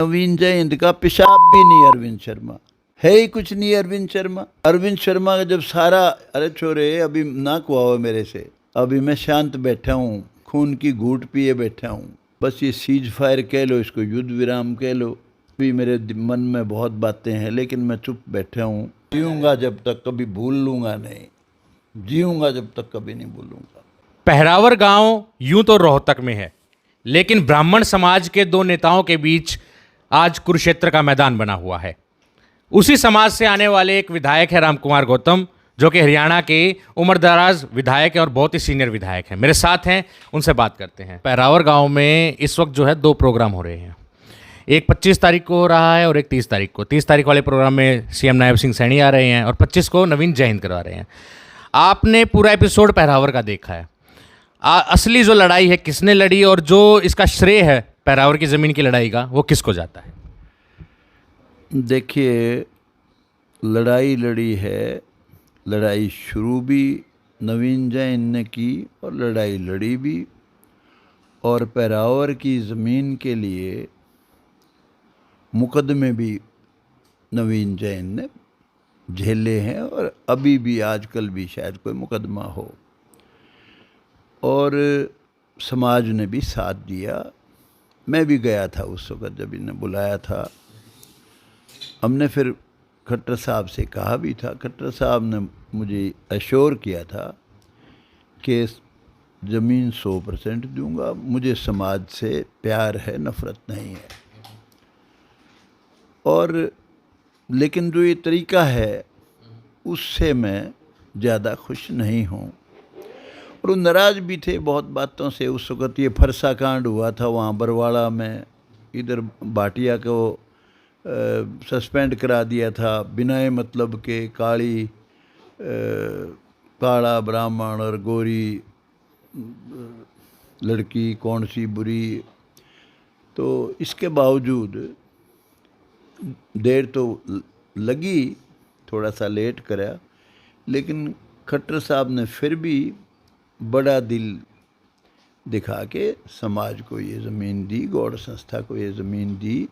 नवीन जयंत का पेशाब भी नहीं अरविंद शर्मा है ही कुछ नहीं। अरविंद शर्मा का जब सारा, अरे छोरे अभी ना कुआओ मेरे से, अभी मैं शांत बैठा हूँ, खून की घूंट पिए बैठा हूँ। बस ये सीज फायर कह लो, इसको युद्ध विराम कह लो। अभी मेरे मन में बहुत बातें हैं, लेकिन मैं चुप बैठा हूँ। जीऊँगा जब तक कभी भूल लूँगा नहीं, जीऊँगा जब तक कभी नहीं भूलूँगा। पहरावर गांव यूं तो रोहतक में है, लेकिन ब्राह्मण समाज के दो नेताओं के बीच आज कुरुक्षेत्र का मैदान बना हुआ है। उसी समाज से आने वाले एक विधायक है रामकुमार गौतम, जो कि हरियाणा के उम्रदराज विधायक हैं और बहुत ही सीनियर विधायक हैं। मेरे साथ हैं, उनसे बात करते हैं। पहरावर गांव में इस वक्त जो है दो प्रोग्राम हो रहे हैं, एक 25 तारीख को हो रहा है और एक 30 तारीख को। 30 तारीख वाले प्रोग्राम में सीएम नायब सिंह सैनी आ रहे हैं और 25 को नवीन जयंत करवा रहे हैं। आपने पूरा एपिसोड पहरावर का देखा है। असली जो लड़ाई है किसने लड़ी और जो इसका श्रेय है पहरावर की ज़मीन की लड़ाई का, वो किसको जाता है? देखिए, लड़ाई लड़ी है, लड़ाई शुरू भी नवीन जैन ने की और लड़ाई लड़ी भी, और पहरावर की ज़मीन के लिए मुकदमे भी नवीन जैन ने झेले हैं और अभी भी आजकल भी शायद कोई मुकदमा हो, और समाज ने भी साथ दिया। मैं भी गया था उस वक़्त जब इन्हें बुलाया था। हमने फिर खट्टर साहब से कहा भी था, खट्टर साहब ने मुझे अश्योर किया था कि ज़मीन 100% दूंगा, मुझे समाज से प्यार है, नफ़रत नहीं है। और लेकिन जो ये तरीका है उससे मैं ज़्यादा खुश नहीं हूँ, और वो नाराज़ भी थे बहुत बातों से। उस वक़्त ये फरसा कांड हुआ था वहाँ बरवाड़ा में, इधर भाटिया को सस्पेंड करा दिया था बिना मतलब के। काला ब्राह्मण और गोरी लड़की कौन सी बुरी। तो इसके बावजूद देर तो लगी, थोड़ा सा लेट करा, लेकिन खट्टर साहब ने फिर भी बड़ा दिल दिखा के समाज को ये ज़मीन दी, गौड़ संस्था को ये ज़मीन दी।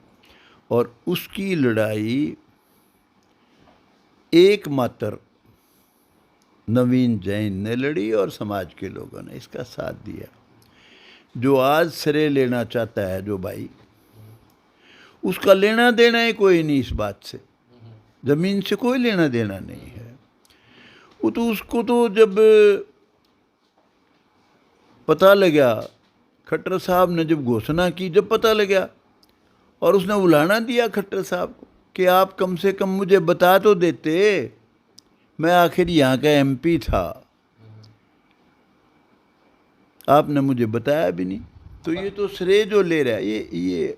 और उसकी लड़ाई एकमात्र नवीन जैन ने लड़ी और समाज के लोगों ने इसका साथ दिया। जो आज श्रेय लेना चाहता है जो भाई, उसका लेना देना ही कोई नहीं इस बात से, ज़मीन से कोई लेना देना नहीं है। वो तो उसको तो जब पता लगा, खट्टर साहब ने जब घोषणा की, जब पता लगा, और उसने बुलाना दिया खट्टर साहब को कि आप कम से कम मुझे बता तो देते, मैं आखिर यहाँ का एमपी था, आपने मुझे बताया भी नहीं। तो ये तो श्रेय जो ले रहा है ये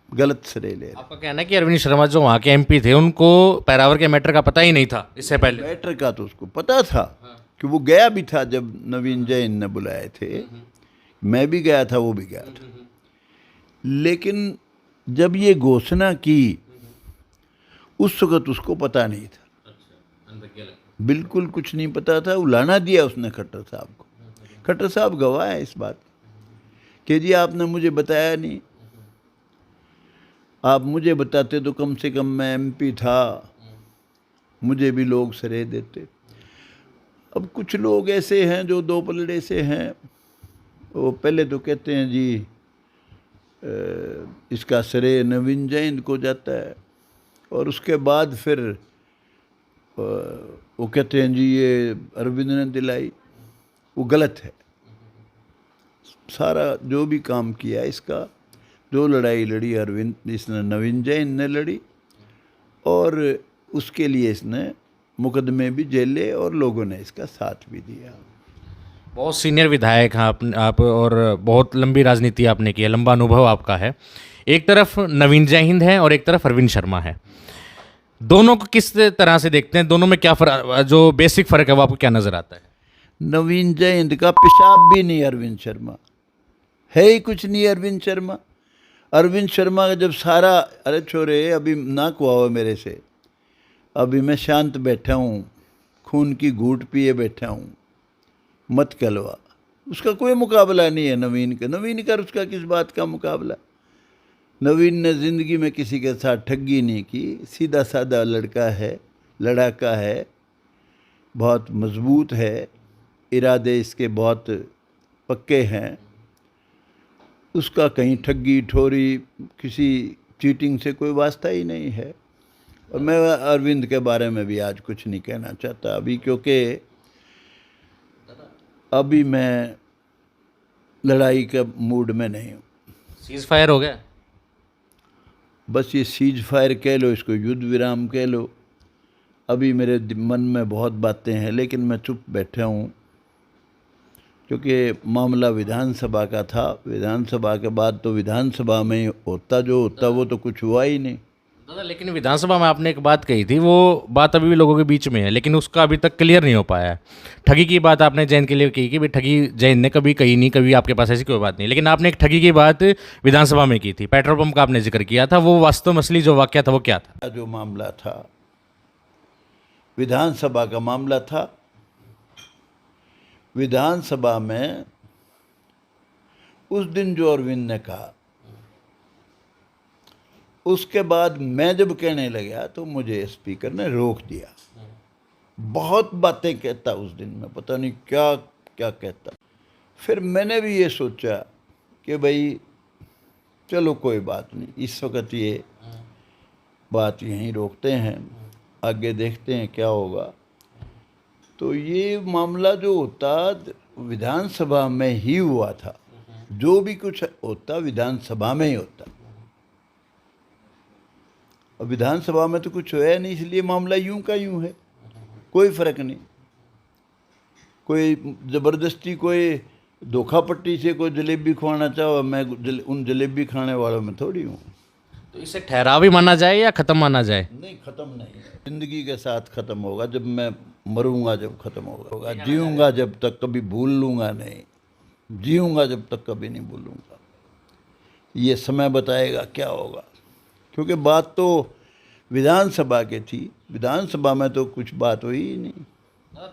गलत श्रेय ले रहा है। आपका कहना है कि अरविंद शर्मा जो वहाँ के एमपी थे, उनको पहरावर के मैटर का पता ही नहीं था इससे पहले? मैटर का तो उसको पता था कि वो गया भी था जब नवीन जैन ने बुलाए थे, मैं भी गया था, वो भी गया था। लेकिन जब ये घोषणा की उस वक़्त उसको पता नहीं था, बिल्कुल कुछ नहीं पता था। उलाना दिया उसने खट्टर साहब को। खट्टर साहब गवाह है इस बात कि जी आपने मुझे बताया नहीं, आप मुझे बताते तो कम से कम मैं एमपी था, मुझे भी लोग श्रेय देते। अब कुछ लोग ऐसे हैं जो दो पलड़े से हैं, वो पहले तो कहते हैं जी इसका श्रेय नवीन जैन को जाता है, और उसके बाद फिर वो कहते हैं जी ये अरविंद ने दिलाई। वो गलत है। सारा जो भी काम किया इसका, जो लड़ाई लड़ी अरविंद, इसने नवीन जैन ने लड़ी, और उसके लिए इसने मुकदमे भी झेले और लोगों ने इसका साथ भी दिया। बहुत सीनियर विधायक हैं आप और बहुत लंबी राजनीति आपने की है, लंबा अनुभव आपका है। एक तरफ नवीन जयहिंद है और एक तरफ अरविंद शर्मा है। दोनों को किस तरह से देखते हैं? दोनों में क्या जो बेसिक फ़र्क है वो आपको क्या नज़र आता है? नवीन जयंत का पेशाब भी नहीं अरविंद शर्मा है ही कुछ नहीं। अरविंद शर्मा का जब सारा, अरे छोरे अभी ना कुआओ मेरे से, अभी मैं शांत बैठा हूँ, खून की घूंट पिए बैठा हूँ, मत कहलवा। उसका कोई मुकाबला नहीं है नवीन का। नवीन का उसका किस बात का मुकाबला? नवीन ने ज़िंदगी में किसी के साथ ठगी नहीं की, सीधा साधा लड़का है, लड़ाका है, बहुत मजबूत है, इरादे इसके बहुत पक्के हैं। उसका कहीं ठगी ठोरी किसी चीटिंग से कोई वास्ता ही नहीं है। और मैं अरविंद के बारे में भी आज कुछ नहीं कहना चाहता अभी, क्योंकि अभी मैं लड़ाई के मूड में नहीं हूँ। सीज फायर हो गया? बस ये सीज फायर कह लो, इसको युद्ध विराम कह लो। अभी मेरे मन में बहुत बातें हैं, लेकिन मैं चुप बैठा हूँ, क्योंकि मामला विधानसभा का था। विधानसभा के बाद तो विधानसभा में होता जो होता, वो तो कुछ हुआ ही नहीं। दादा, लेकिन विधानसभा में आपने एक बात कही थी, वो बात अभी भी लोगों के बीच में है, लेकिन उसका अभी तक क्लियर नहीं हो पाया है। ठगी की बात आपने जैन के लिए की कि भाई ठगी जैन ने कभी कही नहीं, कभी आपके पास ऐसी कोई बात नहीं, लेकिन आपने एक ठगी की बात विधानसभा में की थी। पेट्रोल पंप का आपने जिक्र किया था, वो वास्तव में असली जो वाकया था वो क्या था? जो मामला था विधानसभा का मामला था। विधानसभा में उस दिन जो अरविंद ने कहा, उसके बाद मैं जब कहने लगा तो मुझे स्पीकर ने रोक दिया। बहुत बातें कहता उस दिन, मैं पता नहीं क्या क्या कहता। फिर मैंने भी ये सोचा कि भाई चलो कोई बात नहीं, इस वक्त ये बात यहीं रोकते हैं, आगे देखते हैं क्या होगा। तो ये मामला जो होता विधानसभा में ही हुआ था। जो भी कुछ होता विधानसभा में ही होता। और विधानसभा में तो कुछ होया नहीं, इसलिए मामला यूं का यूं है, कोई फर्क नहीं। कोई ज़बरदस्ती कोई धोखापट्टी से कोई जलेबी खुआना चाहो, मैं उन जलेबी खाने वालों में थोड़ी हूँ। तो इसे ठहराव ही माना जाए या ख़त्म माना जाए? नहीं, ख़त्म नहीं है। ज़िंदगी के साथ ख़त्म होगा, जब मैं मरूंगा जब ख़त्म होगा। जीऊँगा जब तक कभी भूल लूँगा नहीं, जीऊँगा जब तक कभी नहीं भूलूँगा। ये समय बताएगा क्या होगा, क्योंकि बात तो विधानसभा की थी। विधानसभा में तो कुछ बात हुई ही नहीं।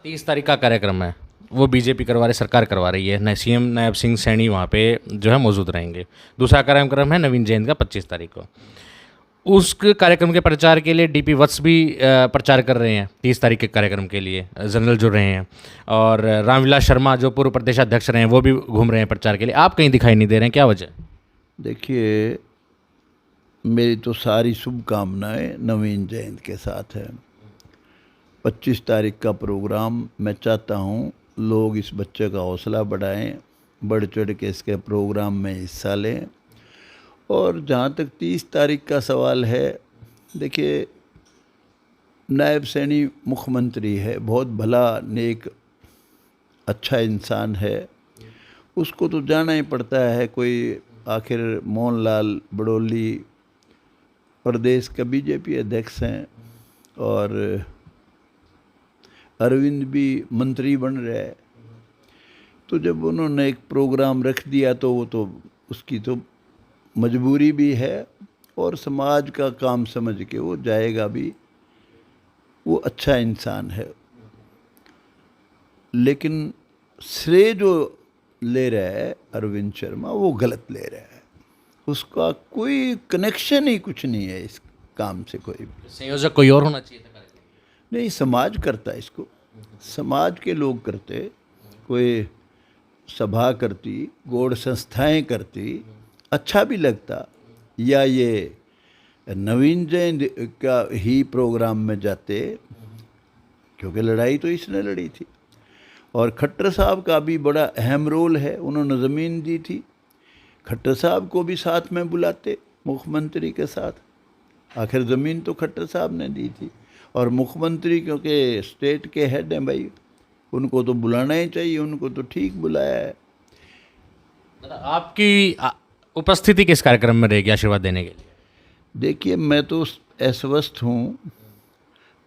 30 तारीख का कार्यक्रम है, वो बीजेपी करवा रही, सरकार करवा रही है। सीएम नायब सिंह सैनी वहाँ पे जो है मौजूद रहेंगे। दूसरा कार्यक्रम है नवीन जैन का 25 तारीख को। उस कार्यक्रम के प्रचार के लिए डीपी वत्स भी प्रचार कर रहे हैं। 30 तारीख के कार्यक्रम के लिए जनरल जुड़ रहे हैं, और रामविलास शर्मा जो पूर्व प्रदेशाध्यक्ष रहे हैं वो भी घूम रहे हैं प्रचार के लिए। आप कहीं दिखाई नहीं दे रहे हैं, क्या वजह? देखिए, मेरी तो सारी शुभकामनाएं नवीन जैन के साथ है। 25 तारीख का प्रोग्राम, मैं चाहता हूँ लोग इस बच्चे का हौसला बढ़ाएं, बढ़ चढ़ के इसके प्रोग्राम में हिस्सा लें। और जहाँ तक 30 तारीख का सवाल है, देखिए नायब सैनी मुख्यमंत्री है, बहुत भला नेक अच्छा इंसान है, उसको तो जाना ही पड़ता है। कोई आखिर मोहनलाल बड़ौली प्रदेश का बीजेपी अध्यक्ष हैं, और अरविंद भी मंत्री बन रहा है। तो जब उन्होंने एक प्रोग्राम रख दिया तो वो तो उसकी तो मजबूरी भी है, और समाज का काम समझ के वो जाएगा भी। वो अच्छा इंसान है, लेकिन श्रेय जो ले रहा है अरविंद शर्मा, वो गलत ले रहा है। उसका कोई कनेक्शन ही कुछ नहीं है इस काम से। कोई संयोजक कोई और होना चाहिए था कार्यक्रम? नहीं, समाज करता है इसको, समाज के लोग करते, कोई सभा करती, गौड़ संस्थाएं करती, अच्छा भी लगता। या ये नवीन जैन का ही प्रोग्राम में जाते, क्योंकि लड़ाई तो इसने लड़ी थी। और खट्टर साहब का भी बड़ा अहम रोल है, उन्होंने ज़मीन दी थी। खट्टर साहब को भी साथ में बुलाते मुख्यमंत्री के साथ। आखिर ज़मीन तो खट्टर साहब ने दी थी, और मुख्यमंत्री क्योंकि स्टेट के हेड हैं भाई, उनको तो बुलाना ही चाहिए, उनको तो ठीक बुलाया है। आपकी उपस्थिति किस कार्यक्रम में रहेगी आशीर्वाद देने के लिए? देखिए, मैं तो अस्वस्थ हूँ।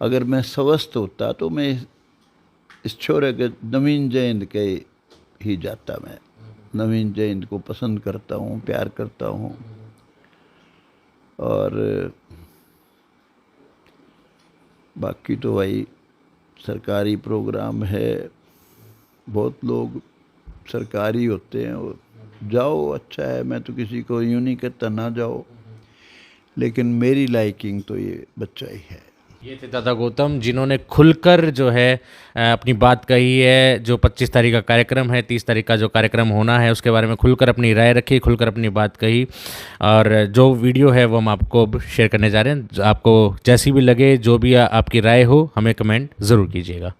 अगर मैं स्वस्थ होता तो मैं इस छोरे के नवीन जैन के ही जाता। मैं नवीन जैन को पसंद करता हूँ, प्यार करता हूँ। और बाकी तो भाई सरकारी प्रोग्राम है, बहुत लोग सरकारी होते हैं, और जाओ, अच्छा है। मैं तो किसी को यूँ नहीं कहता ना जाओ, लेकिन मेरी लाइकिंग तो ये बच्चा ही है। ये थे दादा गौतम, जिन्होंने खुलकर जो है अपनी बात कही है। जो 25 तारीख का कार्यक्रम है, 30 तारीख का जो कार्यक्रम होना है, उसके बारे में खुलकर अपनी राय रखी, खुलकर अपनी बात कही। और जो वीडियो है वो हम आपको अब शेयर करने जा रहे हैं। आपको जैसी भी लगे, जो भी आपकी राय हो, हमें कमेंट ज़रूर कीजिएगा।